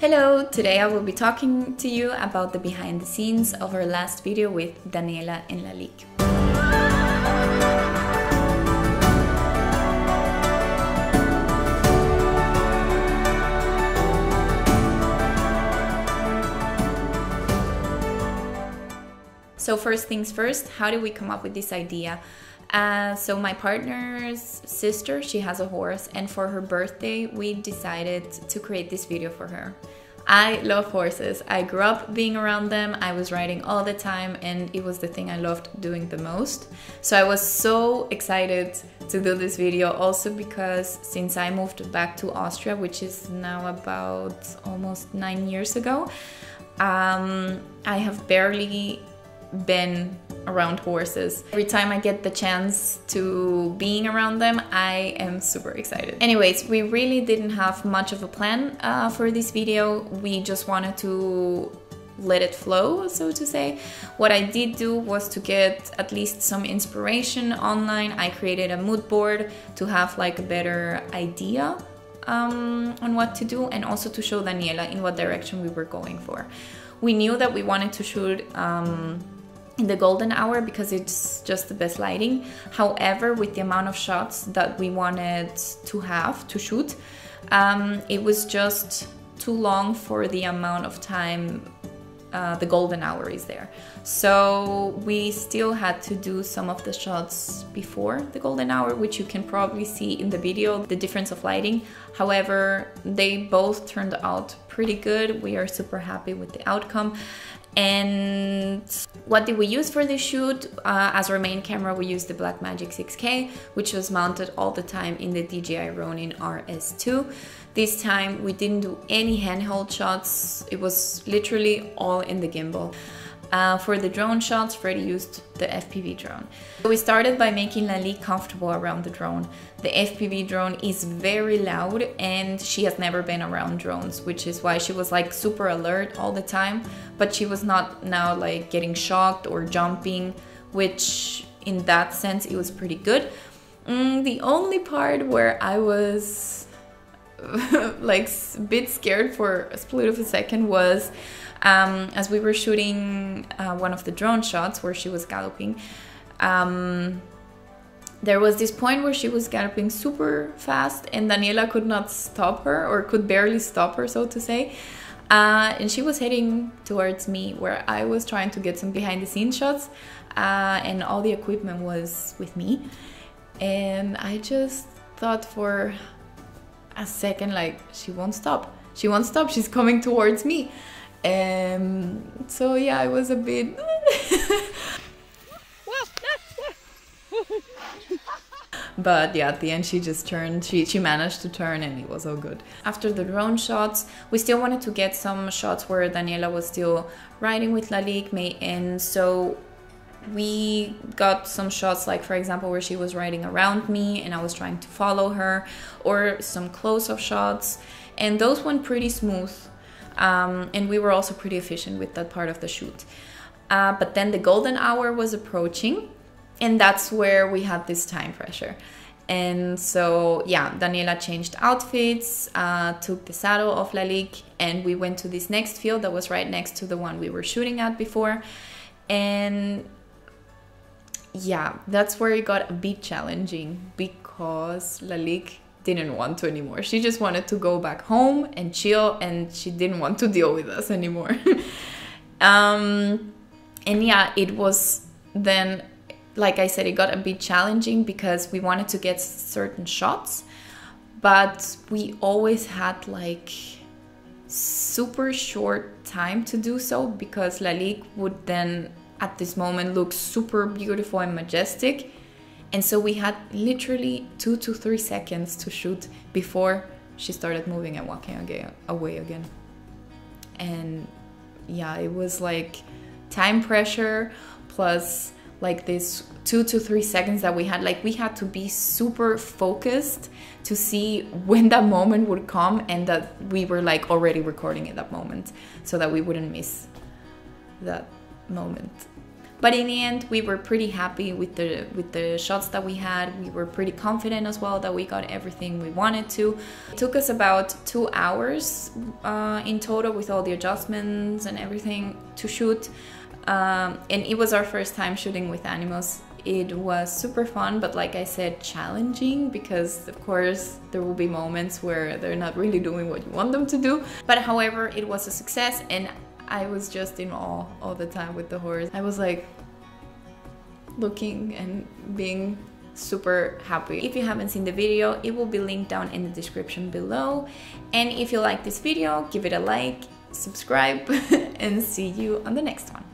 Hello! Today I will be talking to you about the behind the scenes of our last video with Daniela Lalique. So first things first, how did we come up with this idea? So my partner's sister, she has a horse, and for her birthday we decided to create this video for her. I love horses. I grew up being around them. I was riding all the time and it was the thing I loved doing the most. So I was so excited to do this video, also because since I moved back to Austria, which is now about almost 9 years ago, I have barely been around horses. Every time I get the chance to being around them, I am super excited. Anyways, we really didn't have much of a plan for this video. We just wanted to let it flow, so to say. What I did do was to get at least some inspiration online. I created a mood board to have like a better idea on what to do, and also to show Daniela in what direction we were going for. We knew that we wanted to shoot in the golden hour because it's just the best lighting. However, with the amount of shots that we wanted to shoot, it was just too long for the amount of time the golden hour is there. So we still had to do some of the shots before the golden hour, which you can probably see in the video, the difference of lighting. However, they both turned out pretty good. We are super happy with the outcome. And what did we use for this shoot? As our main camera, we used the Blackmagic 6K, which was mounted all the time in the DJI Ronin RS2. This time we didn't do any handheld shots. It was literally all in the gimbal. For the drone shots, Freddy used the FPV drone. We started by making Lalique comfortable around the drone. The FPV drone is very loud and she has never been around drones, which is why she was like super alert all the time, but she was not now like getting shocked or jumping, which in that sense it was pretty good. The only part where I was like a bit scared for a split of a second was as we were shooting one of the drone shots where she was galloping. There was this point where she was galloping super fast and Daniela could not stop her, or could barely stop her, so to say. And she was heading towards me where I was trying to get some behind the scenes shots, and all the equipment was with me. And I just thought for a second, like, she won't stop. She won't stop. She's coming towards me. So yeah, I was a bit but yeah, at the end she just turned, she managed to turn and it was all good. After the drone shots, we still wanted to get some shots where Daniela was still riding with Lalique, and so we got some shots, like for example where she was riding around me and I was trying to follow her, or some close-up shots, and those went pretty smooth. And we were also pretty efficient with that part of the shoot. But then the golden hour was approaching, and that's where we had this time pressure. And so yeah, Daniela changed outfits, took the saddle off Lalique, and we went to this next field that was right next to the one we were shooting at before. And yeah, that's where it got a bit challenging because Lalique didn't want to anymore. She just wanted to go back home and chill, and she didn't want to deal with us anymore. And yeah, it was then, like I said, it got a bit challenging because we wanted to get certain shots, but we always had like super short time to do so, because Lalique would then at this moment look super beautiful and majestic. And so we had literally 2 to 3 seconds to shoot before she started moving and walking away again. And yeah, it was like time pressure plus like this 2 to 3 seconds that we had. Like, we had to be super focused to see when that moment would come, and that we were like already recording at that moment so that we wouldn't miss that moment. But in the end, we were pretty happy with the shots that we had. We were pretty confident as well that we got everything we wanted to. It took us about 2 hours in total with all the adjustments and everything to shoot. And it was our first time shooting with animals. It was super fun, but like I said, challenging, because of course there will be moments where they're not really doing what you want them to do. But however, it was a success, and I was just in awe all the time with the horse. I was like looking and being super happy. If you haven't seen the video, it will be linked down in the description below. And if you like this video, give it a like, subscribe, and see you on the next one.